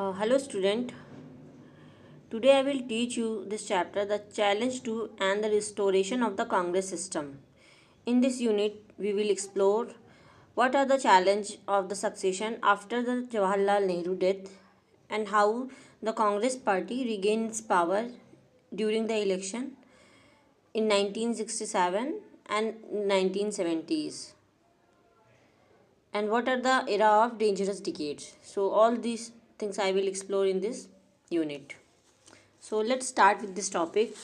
Hello student. Today I will teach you this chapter, the challenge to and the restoration of the Congress system. In this unit we will explore what are the challenge of the succession after the Jawaharlal Nehru death and how the Congress party regained its power during the election in 1967 and 1970s, and what are the era of dangerous decades. So all these things I will explore in this unit. So let's start with this topic.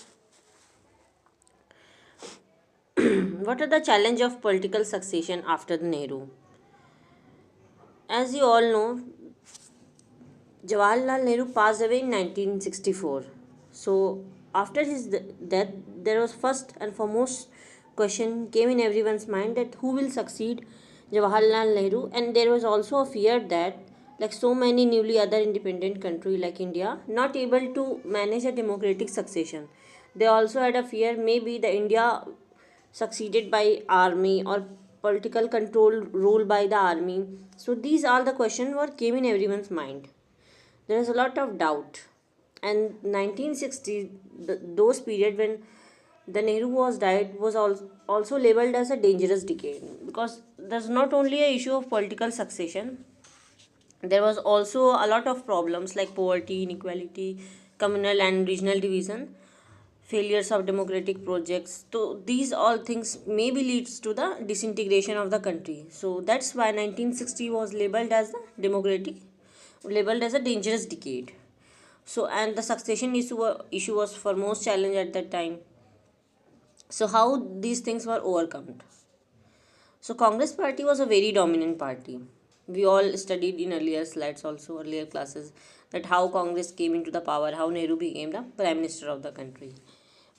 What are the challenge of political succession after the Nehru? As you all know, Jawaharlal Nehru passed away in 1964. So after his death, there was first and foremost question came in everyone's mind that who will succeed Jawaharlal Nehru, and there was also a fear that like so many newly other independent country like India not able to manage a democratic succession. They also had a fear maybe the India succeeded by army or political control rule by the army. So these are the questions what came in everyone's mind. There is a lot of doubt, and 1960, those period when the Nehru was died was also labeled as a dangerous decade, because there's not only a issue of political succession, there was also a lot of problems like poverty, inequality, communal and regional division, failures of democratic projects. So these all things maybe leads to the disintegration of the country. So that's why 1960 was labeled as the democratic, labeled as a dangerous decade. So and the succession issue was foremost challenge at that time. So how these things were overcome? So Congress party was a very dominant party. We all studied in earlier slides, also earlier classes, that how Congress came into the power, how Nehru became the prime minister of the country.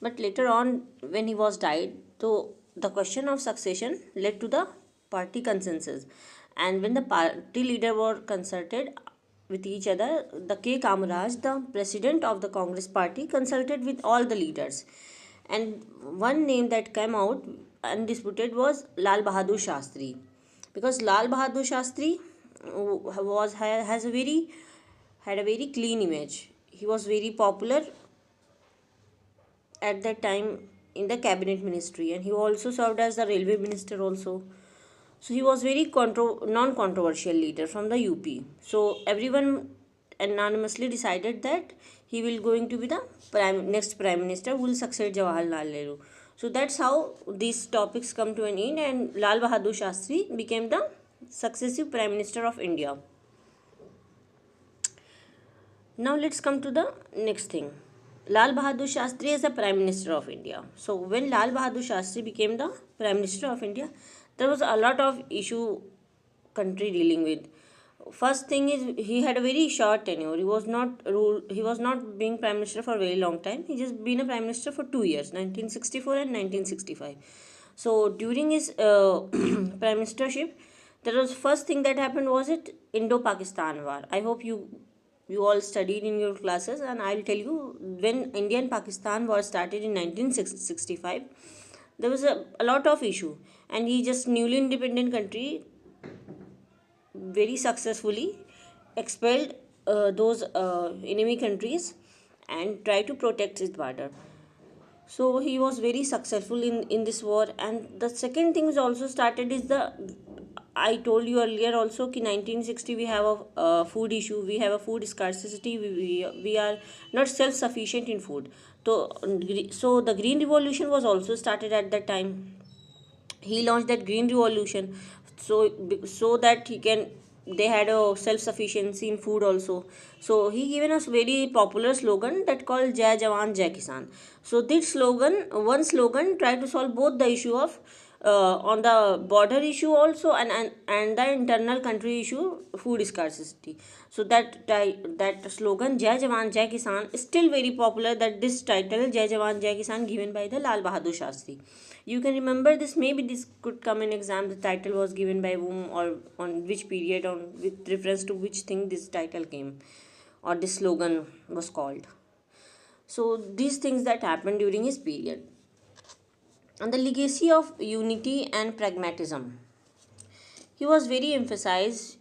But later on, when he was died, so the question of succession led to the party consensus. And when the party leader were consulted with each other, the K. Kamaraj, the president of the Congress party, consulted with all the leaders. And one name that came out undisputed was Lal Bahadur Shastri, because Lal Bahadur Shastri has a very had a very clean image. He was very popular at that time in the cabinet ministry, and he also served as the railway minister also. So he was very non-controversial leader from the UP. So everyone anonymously decided that he will going to be the next prime minister who will succeed Jawaharlal Nehru. So that's how these topics come to an end, and Lal Bahadur Shastri became the successive prime minister of India. Now let's come to the next thing. Lal Bahadur Shastri is the Prime Minister of India. So when Lal Bahadur Shastri became the Prime Minister of India, there was a lot of issue country dealing with. First thing is he had a very short tenure. He was not being Prime Minister for a very long time. He just been a Prime Minister for 2 years, 1964 and 1965. So during his Prime Ministership, there was first thing that happened was it Indo-Pakistan war. I hope you all studied in your classes, and I'll tell you, when Indian Pakistan war started in 1965, there was a lot of issue, and he just newly independent country very successfully expelled those enemy countries and tried to protect his border. So he was very successful in this war. And the second thing is also started is the, I told you earlier also कि 1960 we have a food issue, we have a food scarcity, we are not self sufficient in food. So the green revolution was also started at that time. He launched that green revolution, so that he can, they had a self sufficiency in food also. So he given us very popular slogan that called Jai Jawan Jai Kisan. So this slogan, one slogan tried to solve both the issue of on the border issue also, and the internal country issue, food scarcity. So that slogan Jai Jawan Jai Kisan is still very popular, that this title Jai Jawan Jai Kisan given by the Lal Bahadur Shastri. You can remember this, maybe this could come in exam, the title was given by whom or on which period, on with reference to which thing this title came or this slogan was called. So these things that happened during his period. And the legacy of unity and pragmatism, he was very emphasized.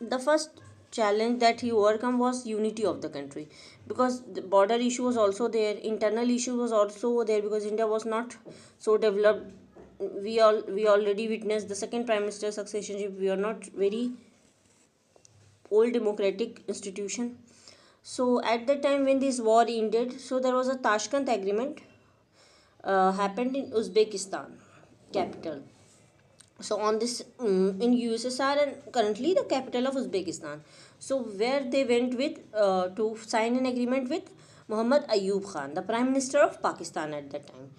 The first challenge that he overcome was unity of the country, because the border issue was also there, internal issue was also there, because India was not so developed. We already witnessed the second prime minister successionship. We are not very old democratic institution. So at the time when this war ended, so there was a Tashkent agreement happened in Uzbekistan capital. So on this in USSR and currently the capital of Uzbekistan. So where they went with to sign an agreement with Muhammad Ayub Khan, the prime minister of Pakistan at that time.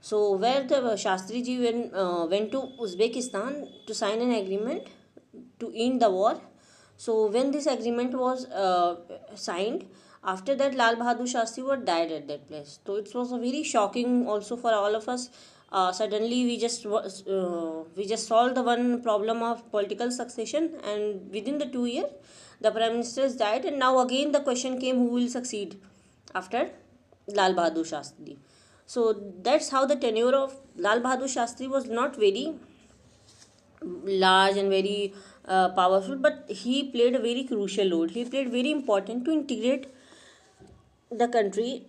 So where the Shastri ji went to Uzbekistan to sign an agreement to end the war. So when this agreement was signed, after that Lal Bahadur Shastri was died at that place. So it was a very shocking also for all of us. Suddenly we just solved the one problem of political succession, and within the 2 year the prime minister has died, and now again the question came who will succeed after Lal Bahadur Shastri. So that's how the tenure of Lal Bahadur Shastri was not very large and very powerful, but he played a very crucial role. He played very important to integrate the country,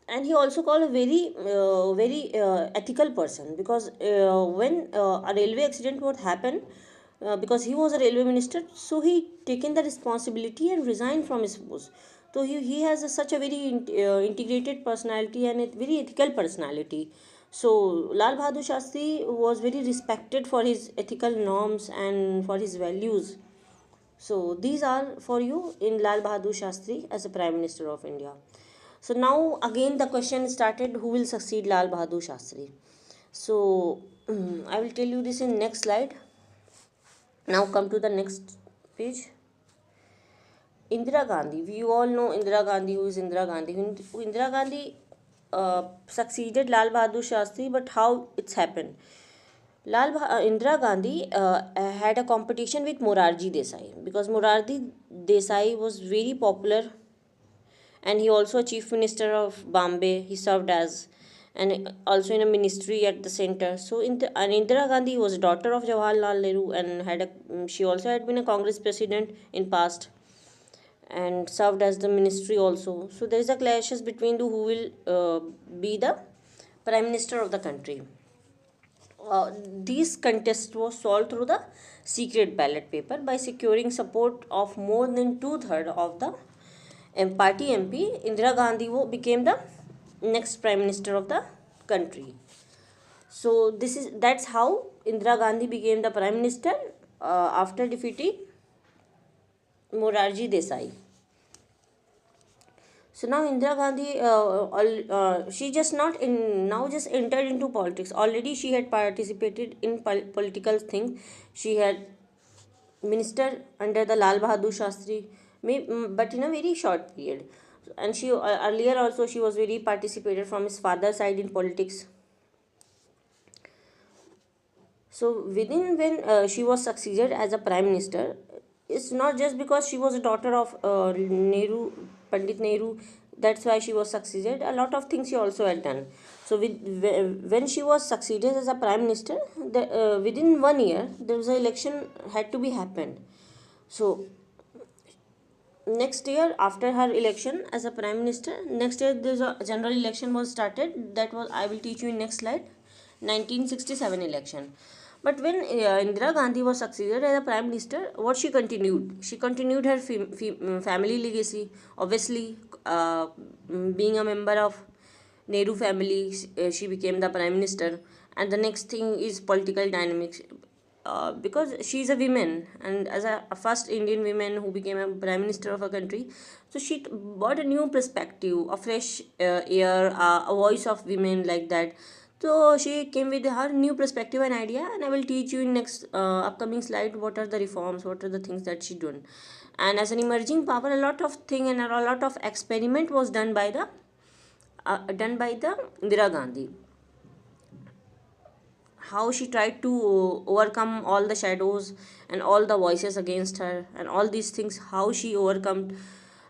and he also called a very ethical person, because when a railway accident would happen, because he was a railway minister, so he taken the responsibility and resigned from his post. So he has such a very integrated personality and a very ethical personality. So Lal Bahadur Shastri was very respected for his ethical norms and for his values. So these are for you in Lal Bahadur Shastri as a Prime Minister of India. So now again the question started, who will succeed Lal Bahadur Shastri? So I will tell you this in next slide. Now come to the next page. Indira Gandhi. We all know Indira Gandhi. Who is Indira Gandhi? Indira Gandhi succeeded Lal Bahadur Shastri, but how it's happened? Indira Gandhi had a competition with Morarji Desai, because Morarji Desai was very popular, and he also a chief minister of Bombay. He served as, and also in a ministry at the center. So and Indira Gandhi was a daughter of Jawaharlal Nehru, and she also had been a Congress president in past and served as the ministry also. So there is a clashes between the who will be the prime minister of the country. This contest was solved through the secret ballot paper by securing support of more than two-thirds of the party MP. Indira Gandhi became the next prime minister of the country. So that's how Indira Gandhi became the prime minister after defeating Morarji Desai. So now Indira Gandhi, she just not in now just entered into politics. Already she had participated in political things. She had minister under the Lal Bahadur Shastri, but in a very short period. And she earlier also she was very participated from his father's side in politics. So within when she was succeeded as a prime minister, it's not just because she was a daughter of Nehru, Pandit Nehru. That's why she was succeeded. A lot of things she also had done. So when she was succeeded as a prime minister, within 1 year there was an election had to be happened. So next year after her election as a prime minister, next year there's a general election was started. That was I will teach you in next slide. 1967 election. But when Indira Gandhi was succeeded as a prime minister, what she continued? She continued her family legacy. Obviously, being a member of Nehru family, she became the prime minister. And the next thing is political dynamics. Because she is a woman, and as a first Indian woman who became a prime minister of a country, so she brought a new perspective, a fresh air, a voice of women like that. So she came with her new perspective and idea, and I will teach you in next upcoming slide what are the reforms, what are the things that she done. And as an emerging power, a lot of thing and a lot of experiment was done by the Indira Gandhi. How she tried to overcome all the shadows and all the voices against her and all these things, how she overcome,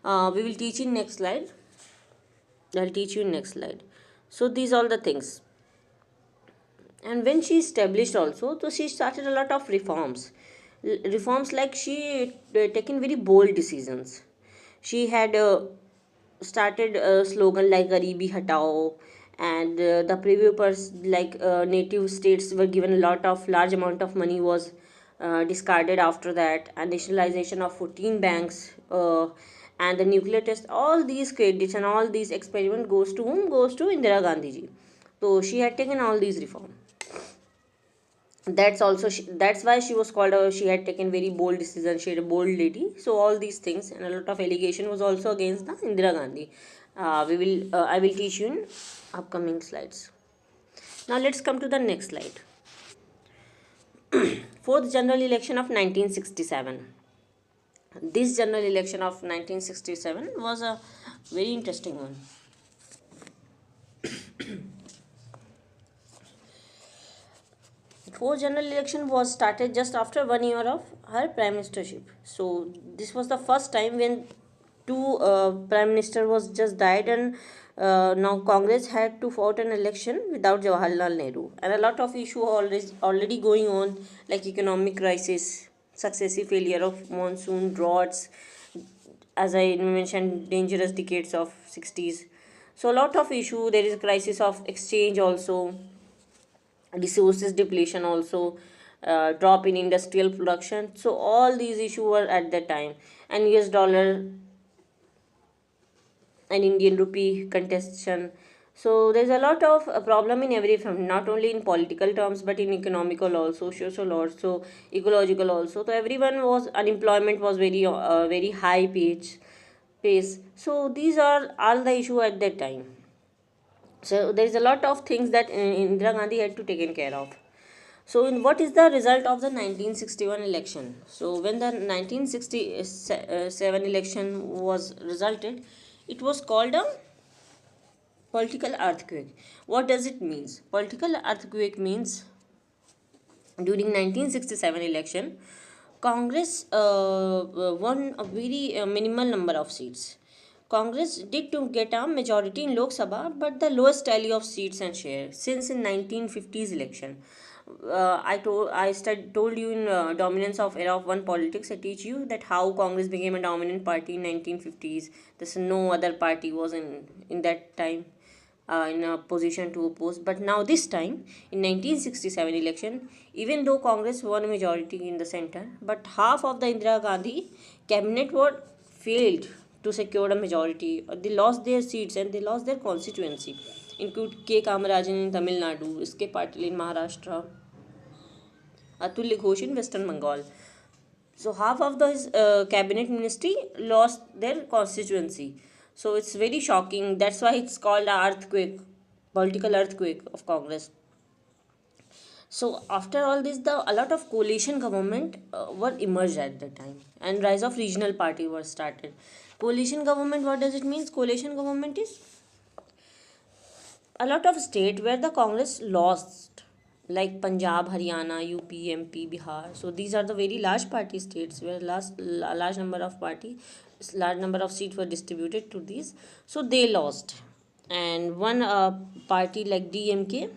we will teach in next slide. I'll teach you in next slide. So these all the things. And when she established also, so she started a lot of reforms. reforms, like she taken very bold decisions. She had started a slogan like Garibi Hatao, and the preview like native states were given a lot of large amount of money was discarded after that, and nationalization of 14 banks, and the nuclear test. All these credits and all these experiment goes to whom? Goes to Indira Gandhi ji. So she had taken all these reform. That's why she was called she had taken very bold decision. She had a bold lady. So all these things and a lot of allegation was also against the Indira Gandhi. I will teach you in upcoming slides. Now let's come to the next slide. Fourth general election of 1967. This general election of 1967 was a very interesting one. Fourth general election was started just after 1 year of her prime ministership. So this was the first time when two prime minister was just died, and now Congress had to fought an election without Jawaharlal Nehru, and a lot of issue already going on, like economic crisis, successive failure of monsoon, droughts, as I mentioned, dangerous decades of 60s. So a lot of issue. There is a crisis of exchange also, resources depletion also, drop in industrial production. So all these issues were at that time, and US dollar and Indian rupee contestation. So there's a lot of problem in every front, not only in political terms but in economical also, social also, ecological also. So everyone was unemployment was very high pace. So these are all the issue at that time. So there is a lot of things that Indira Gandhi had to taken care of. So, what is the result of the 1961 election? So, when the 1967 election was resulted, it was called a political earthquake. What does it mean? Political earthquake means during 1967 election, Congress won a very minimal number of seats. Congress did to get a majority in Lok Sabha, but the lowest tally of seats and share since in 1950s election. Told you in dominance of era of one politics. I teach you that how Congress became a dominant party in 1950s. There's no other party was in that time in a position to oppose. But now this time in 1967 election, even though Congress won a majority in the center, but half of the Indira Gandhi cabinet were failed to secure a majority. They lost their seats and they lost their constituency. Include K. Kamarajan in Tamil Nadu, S.K. Patil in Maharashtra, Atulya Ghosh in Western Bengal. So half of the cabinet ministry lost their constituency. So it's very shocking. That's why it's called a earthquake, political earthquake of Congress. So after all this, a lot of coalition government were emerged at the time, and rise of regional party was started. Coalition government, what does it mean? Coalition government is a lot of state where the Congress lost, like Punjab, Haryana, UP, MP, Bihar. So these are the very large party states where large number of large number of seats were distributed to these. So they lost, and one party like DMK,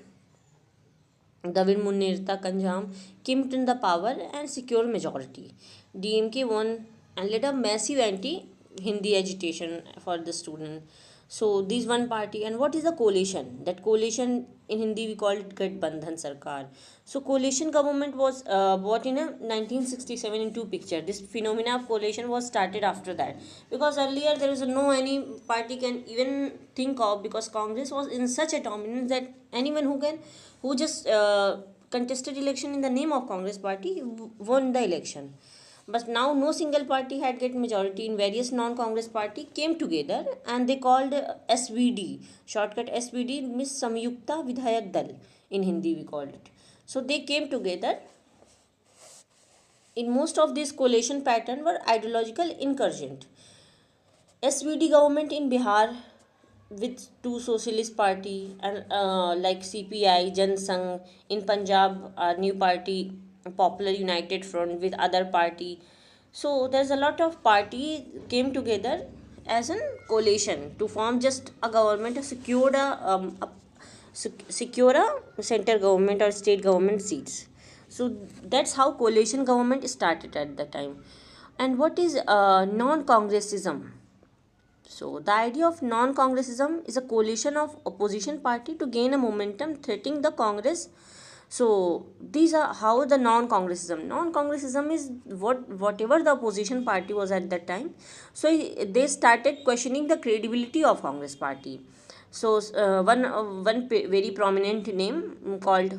David Munirta Kanjam, came in the power and secured majority. DMK won and led a massive anti-Hindi agitation for the student. So this one party. And what is the coalition? That coalition in Hindi we call it Gadbandhan Sarkar. So coalition government was brought in a 1967 into picture. This phenomena of coalition was started after that, because earlier there was no any party can even think of, because Congress was in such a dominance that anyone who just contested election in the name of Congress party won the election. But now no single party had get majority, in various non-Congress party came together and they called SVD, shortcut SVD means Samyukta Vidhayak Dal, in Hindi we called it. So they came together. In most of these coalition pattern were ideological incursion. SVD government in Bihar with two socialist party, and like CPI, Jan Sangh. In Punjab, a new party, Popular United Front, with other party. So there's a lot of party came together as a coalition to form just a government, secure a center government or state government seats. So that's how coalition government started at the time. And what is non-congressism? So the idea of non-congressism is a coalition of opposition party to gain a momentum threatening the Congress. So these are how the non-congressism. Non-congressism is whatever the opposition party was at that time. So they started questioning the credibility of Congress party. So very prominent name called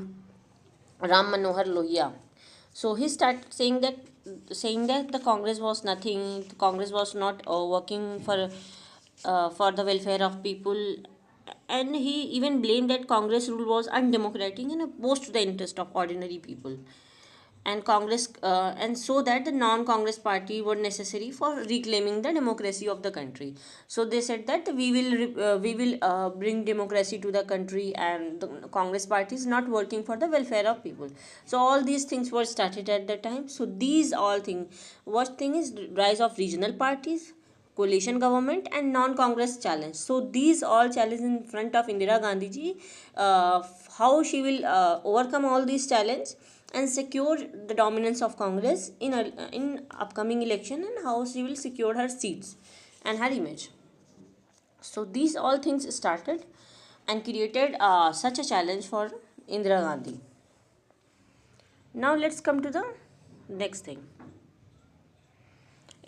Ram Manohar Lohia. So he started saying that the Congress was nothing. The Congress was not working for the welfare of people, and he even blamed that Congress rule was undemocratic and opposed to the interest of ordinary people, and Congress and so that the non-Congress party were necessary for reclaiming the democracy of the country. So they said that we will bring democracy to the country, and the Congress party is not working for the welfare of people. So all these things were started at the time. So these all things, what thing is rise of regional parties, coalition government, and non-congress challenge. So these all challenges in front of Indira Gandhi ji, how she will overcome all these challenges and secure the dominance of Congress in upcoming election, and how she will secure her seats and her image. So these all things started and created such a challenge for Indira Gandhi. Now let's come to the next thing.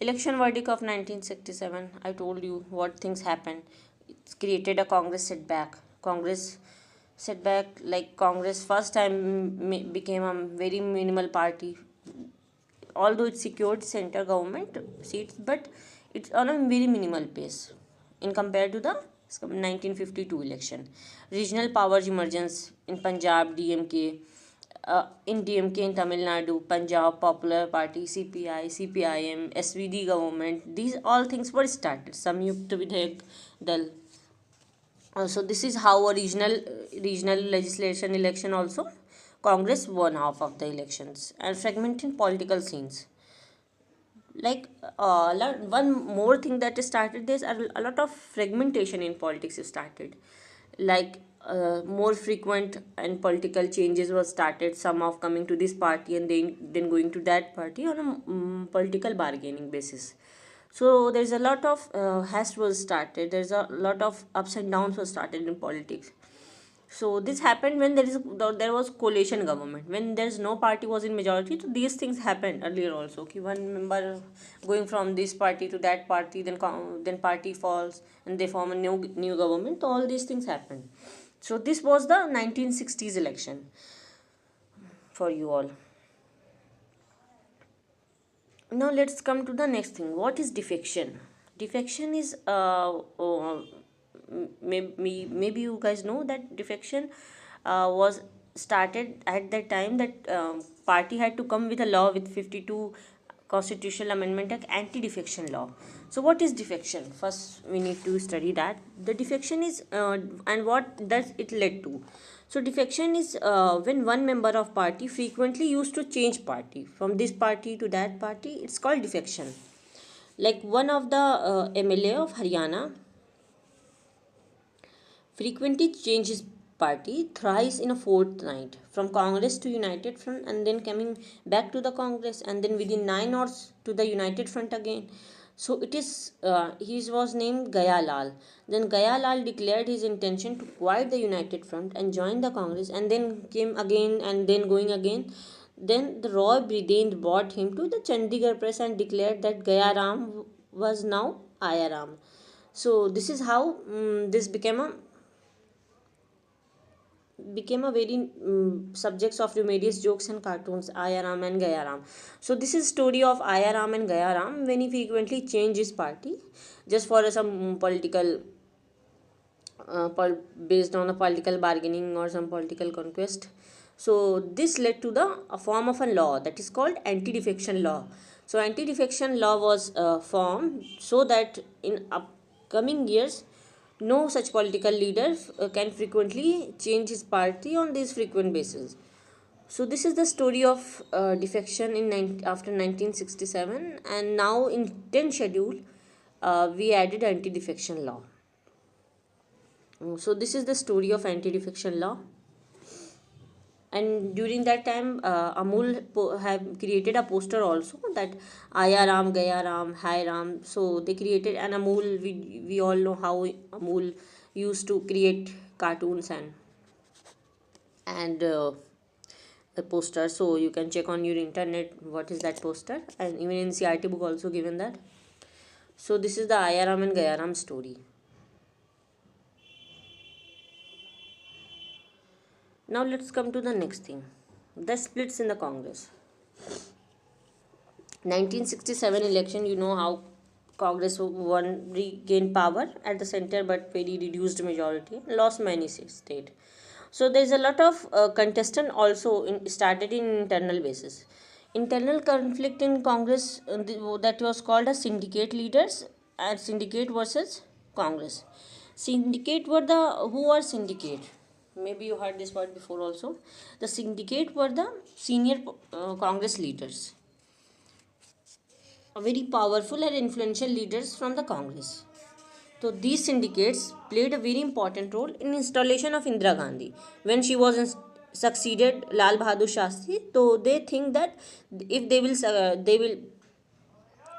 Election verdict of 1967. I told you what things happened. It's created a Congress setback. Congress setback, like Congress first time became a very minimal party, although it secured center government seats, but it's on a very minimal pace in compared to the 1952 election. Regional powers emergence in Punjab DMK, in DMK in Tamil Nadu, Punjab Popular Party, CPI, CPIM, SVD government. These all things were started. Samyukt Vidhayak Dal. So this is how a regional legislation election also Congress won half of the elections. And fragmented political scenes, like one more thing that started, there's a lot of fragmentation in politics started, like more frequent and political changes were started, some of coming to this party and then going to that party on a political bargaining basis. So there's a lot of haste was started, there's a lot of ups and downs was started in politics. So this happened when there was coalition government, when there's no party was in majority. So these things happened earlier also, okay, one member going from this party to that party, then party falls and they form a new government. So all these things happened. So this was the 1960s election for you all. Now let's come to the next thing. What is defection? Defection is maybe you guys know that defection was started at that time that party had to come with a law with 52 constitutional amendment, like anti-defection law. So what is defection? First we need to study that the defection is and what does it led to. So defection is when one member of party frequently used to change party from this party to that party. It's called defection. Like one of the MLA of Haryana frequently changes party thrice in a fortnight, from Congress to United Front, and then coming back to the Congress, and then within 9 hours to the United Front again. So it is he was named Gaya Lal. Then Gaya Lal declared his intention to quit the United Front and join the Congress, and then came again and then going again. Then the Roy Bridendra brought him to the Chandigarh press and declared that Gaya Ram was now Aya Ram. So this is how this became a very subjects of humorous jokes and cartoons, Ayaram and Gayaram. So this is story of Ayaram and Gayaram when he frequently changed his party just for some political based on a political bargaining or some political conquest. So this led to the a form of a law that is called anti-defection law. So anti-defection law was formed so that in upcoming years no such political leader can frequently change his party on this frequent basis. So this is the story of defection after 1967, and now in 10th schedule we added anti-defection law. So this is the story of anti-defection law. And during that time, Amul have created a poster also, that Aya Ram, Gaya Ram, Hai Ram. So they created an Amul. We all know how Amul used to create cartoons and a poster. So you can check on your internet what is that poster, and even in CRT book also given that. So this is the Ayaram and Gayaram story. Now let's come to the next thing, the splits in the Congress. 1967 election, you know how Congress won, regained power at the center but very reduced majority, lost many states. So there is a lot of contestant also started in internal basis. Internal conflict in Congress, that was called as syndicate leaders, and syndicate versus Congress. Syndicate were the, who are syndicate? Maybe you heard this word before also. The syndicate were the senior Congress leaders, very powerful and influential leaders from the Congress. So these syndicates played a very important role in installation of Indira Gandhi when she was succeeded Lal Bahadur Shastri. So they think that if they will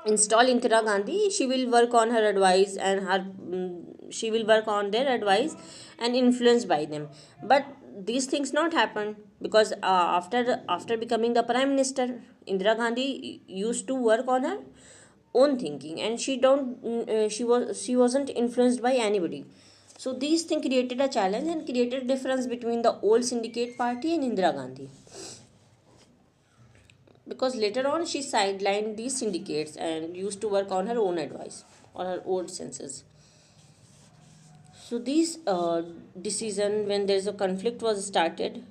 install Indira Gandhi, she will work on her advice and she will work on their advice and influenced by them. But these things not happen, because after becoming the prime minister, Indira Gandhi used to work on her own thinking, and she wasn't influenced by anybody. So these things created a challenge and created a difference between the old syndicate party and Indira Gandhi, because later on she sidelined these syndicates and used to work on her own advice or her own senses. So these decision, when there is a conflict was started,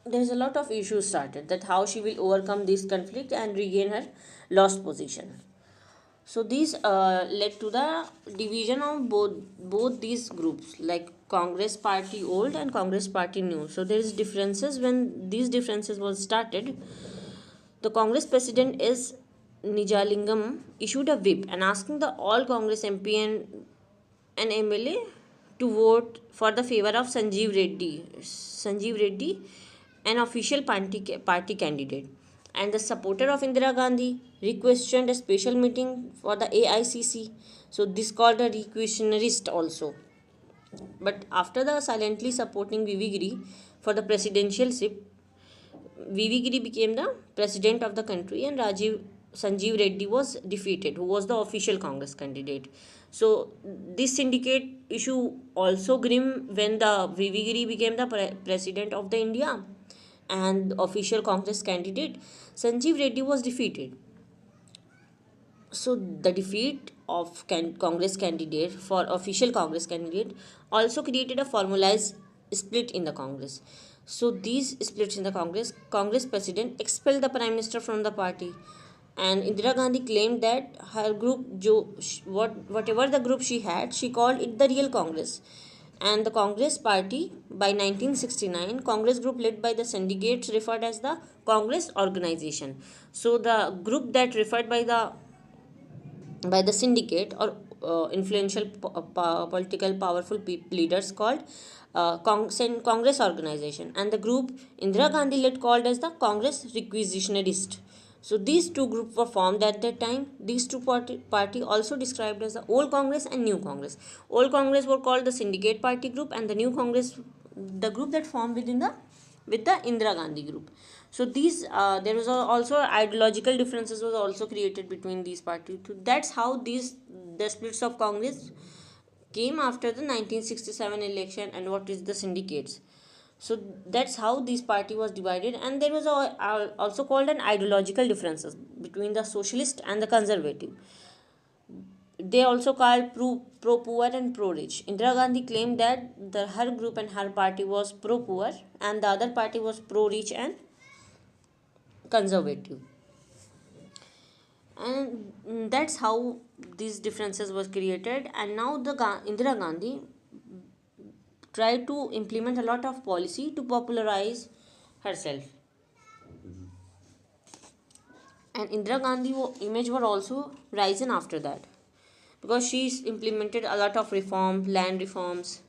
there is a lot of issues started, that how she will overcome this conflict and regain her lost position. So these led to the division of both these groups, like Congress party old and Congress party new. So there is differences. When these differences was started, the Congress president is Nijalingam issued a whip and asking the all Congress MP and MLA to vote for the favor of Sanjeev Reddy, an official party candidate. And the supporter of Indira Gandhi requested a special meeting for the AICC. So this called a requisitionist also. But after the silently supporting VV Giri for the presidentialship, VV Giri became the president of the country, and Sanjeev Reddy was defeated, who was the official Congress candidate. So this syndicate issue also grim when the VV Giri became the president of the India, and the official Congress candidate Sanjeev Reddy was defeated. So the defeat of Congress candidate for official Congress candidate also created a formalized split in the Congress. So these splits in the Congress president expelled the prime minister from the party, and Indira Gandhi claimed that her group, whatever the group she had, she called it the real Congress. And the Congress party, by 1969, Congress group led by the syndicates referred as the Congress organization. So the group that referred by the syndicate or influential political powerful leaders called Congress organization, and the group Indira Gandhi led called as the Congress requisitionist. So these two groups were formed at that time. These two party also described as the old Congress and new Congress. Old Congress were called the syndicate party group, and the new Congress, the group that formed within the with the Indira Gandhi group. So these there was also ideological differences was also created between these parties. So that's how these the splits of Congress came after the 1967 election, and what is the syndicates. So that's how this party was divided, and there was also called an ideological differences between the socialist and the conservative. They also called pro poor and pro rich. Indira Gandhi claimed that her group and her party was pro poor, and the other party was pro rich and conservative. And that's how these differences was created. And now the Indira Gandhi tried to implement a lot of policy to popularize herself. And Indira Gandhi image were also risen after that, because she's implemented a lot of reform, land reforms,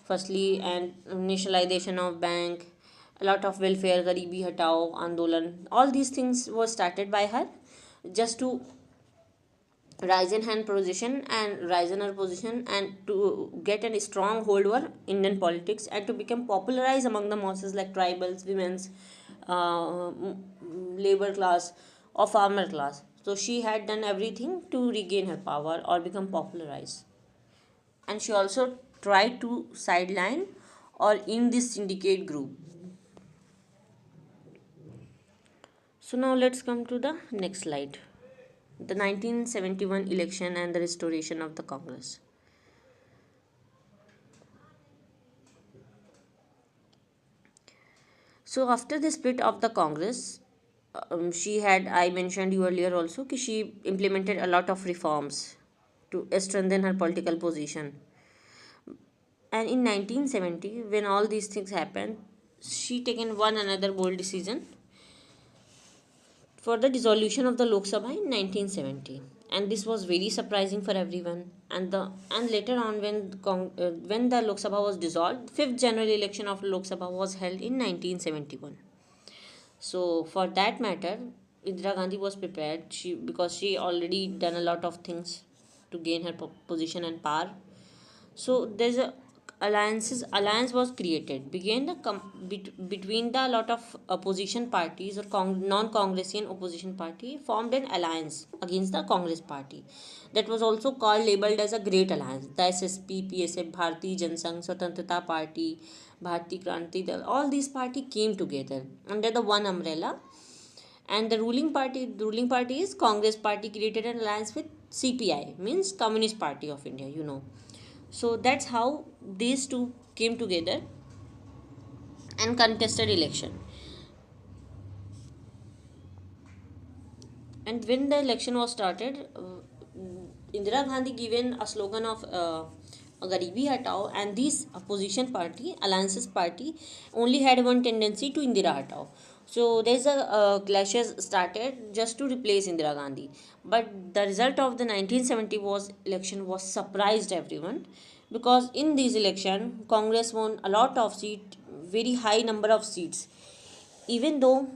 firstly, and nationalization of bank, a lot of welfare, Garibi Hatao Andolan. All these things were started by her just to rise in her position and to get a strong hold over Indian politics and to become popularized among the masses like tribals, women's, labor class or farmer class. So she had done everything to regain her power or become popularized. And she also tried to sideline or in this syndicate group. So now let's come to the next slide. The 1971 election and the restoration of the Congress. So after the split of the Congress, she had, I mentioned you earlier also, कि she implemented a lot of reforms to strengthen her political position. And in 1970, when all these things happened, she taken one another bold decision for the dissolution of the Lok Sabha in 1970, and this was very surprising for everyone. And later on, when the Lok Sabha was dissolved, fifth general election of Lok Sabha was held in 1971. So for that matter, Indira Gandhi was prepared. Because she already done a lot of things to gain her position and power. So there's a alliance was created began between the lot of opposition parties or non-congressian opposition party formed an alliance against the Congress party that was also called labeled as a great alliance. The SSP, PSF, Bharatiya Jansangh, Swatantrata Party, Bharatiya Kranti Dal, all these party came together under the one umbrella. And the ruling party is Congress party, created an alliance with CPI, means Communist Party of India, so that's how these two came together and contested election. And when the election was started, Indira Gandhi given a slogan of Garibi Hatao, and this opposition party, alliances party, only had one tendency to Indira Hatao. So there's a clashes started just to replace Indira Gandhi. But the result of the 1970 was election was surprised everyone, because in this election Congress won a lot of seats, very high number of seats, even though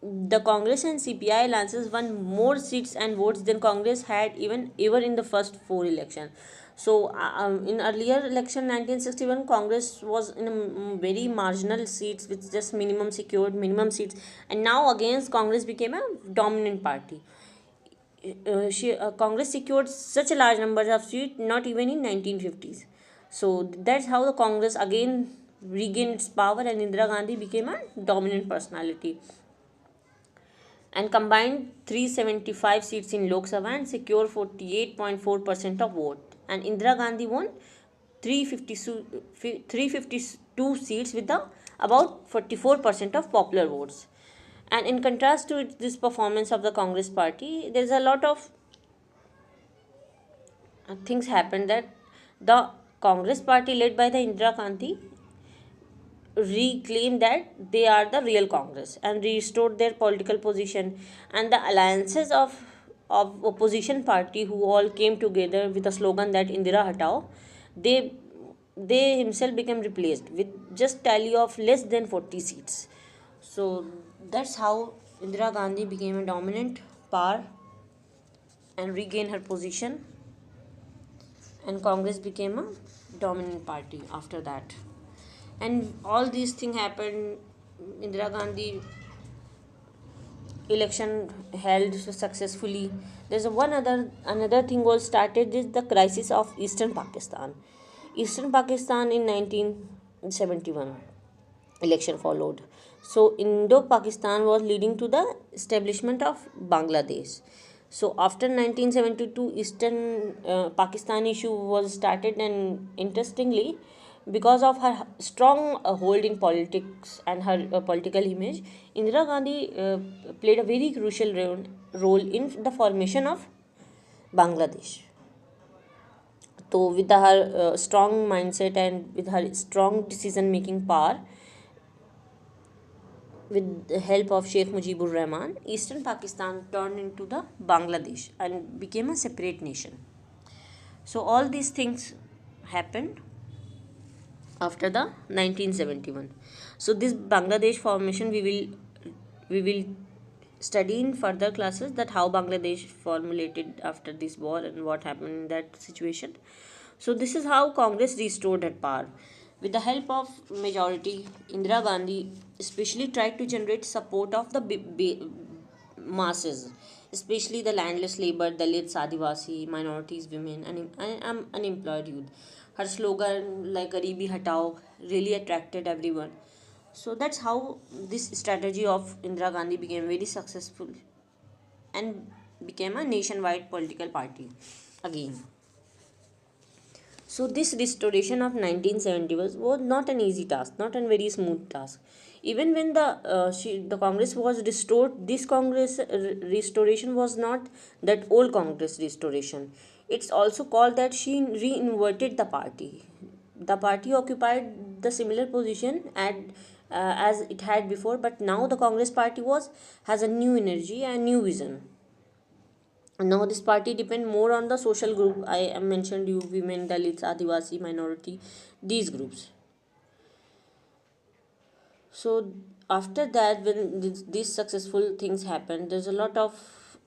the Congress and CPI alliances won more seats and votes than Congress had even ever in the first four elections. So, in earlier election 1961, Congress was in a very marginal seats with just minimum seats, and now against Congress became a dominant party. Congress secured such a large number of seats not even in 1950s. So that's how the Congress again regained its power and Indira Gandhi became a dominant personality and combined 375 seats in Lok Sabha and secured 48.4% of vote. And Indira Gandhi won 352 seats with the about 44% of popular votes. And in contrast to this performance of the Congress party, there is a lot of things happened that the Congress party led by the Indira Gandhi reclaimed that they are the real Congress and restored their political position, and the alliances of opposition party who all came together with a slogan that Indira Hatao, they they himself became replaced with just tally of less than 40 seats. So that's how Indira Gandhi became a dominant power and regained her position, and Congress became a dominant party after that. And all these things happened. Indira Gandhi election held successfully. There's a one other another thing was started is the crisis of Eastern Pakistan. Eastern Pakistan in 1971 election followed. So Indo-Pakistan was leading to the establishment of Bangladesh. So after 1972, Eastern Pakistan issue was started, and interestingly, because of her strong hold in politics and her political image, Indira Gandhi played a very crucial role in the formation of Bangladesh. So, with her strong mindset and with her strong decision making power, with the help of Sheikh Mujibur Rahman, Eastern Pakistan turned into the Bangladesh and became a separate nation. So all these things happened, after the 1971. So this Bangladesh formation we will study in further classes, that how Bangladesh formulated after this war and what happened in that situation. So this is how Congress restored her power. With the help of majority, Indira Gandhi especially tried to generate support of the masses, especially the landless labor, Dalits, Adivasi, minorities, women, and unemployed youth. Her slogan, like Garibi Hatao, really attracted everyone. So that's how this strategy of Indira Gandhi became very successful and became a nationwide political party again. So this restoration of 1970 was not an easy task, not a very smooth task. Even when the Congress was restored, this Congress restoration was not that old Congress restoration. It's also called that she reinverted the party. The party occupied the similar position as it had before, but now the Congress party was has a new energy and new vision. Now this party depend more on the social group I mentioned you, women, Dalits, Adivasi, minority, these groups. So after that, when these successful things happen, there's a lot of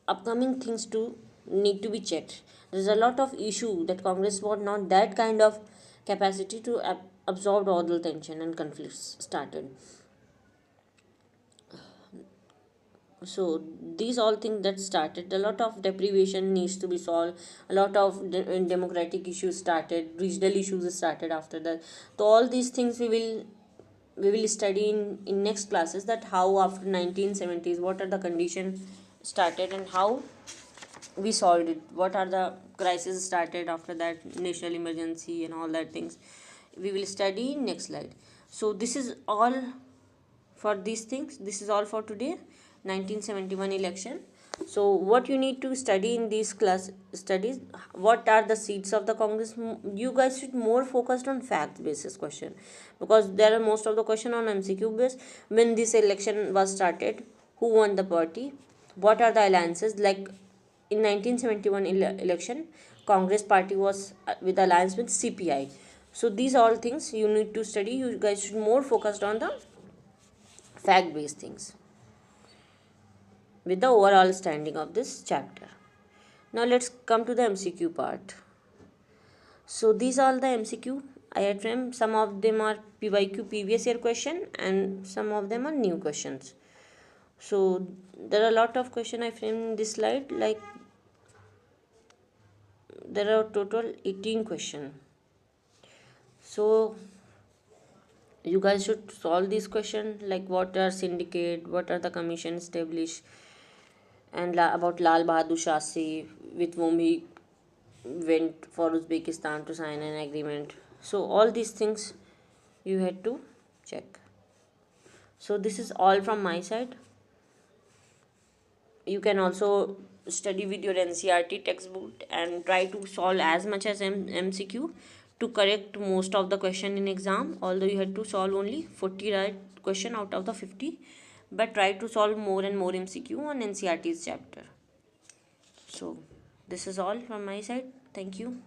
upcoming things to need to be checked. There's a lot of issue that Congress was not that kind of capacity to absorb all the tension and conflicts started. So these all things that started, a lot of deprivation needs to be solved, a lot of democratic issues started, regional issues started after that. So all these things we will study in next classes, that how after 1970s what are the conditions started and how we solved it, what are the crises started after that, national emergency and all that things we will study in next slide. So this is all for these things, this is all for today, 1971 election. So what you need to study in these class studies, what are the seats of the Congress. You guys should more focused on fact basis question, because there are most of the question on MCQ base. When this election was started, who won the party, what are the alliances, like in 1971 election, Congress party was with alliance with CPI. So these all things you need to study. You guys should more focused on the fact based things with the overall standing of this chapter. Now let's come to the MCQ part. So these are the MCQ I had framed. Some of them are PYQ previous year question and some of them are new questions. So there are a lot of question I framed in this slide, like there are total 18 question. So you guys should solve this question, like what are syndicate, what are the commission established, and about Lal Bahadur Shastri, with whom he went for Uzbekistan to sign an agreement. So all these things you had to check. So this is all from my side. You can also study with your NCERT textbook and try to solve as much as MCQ to correct most of the question in exam, although you had to solve only 40 right question out of the 50, but try to solve more and more MCQ on NCERT's chapter. So this is all from my side. Thank you.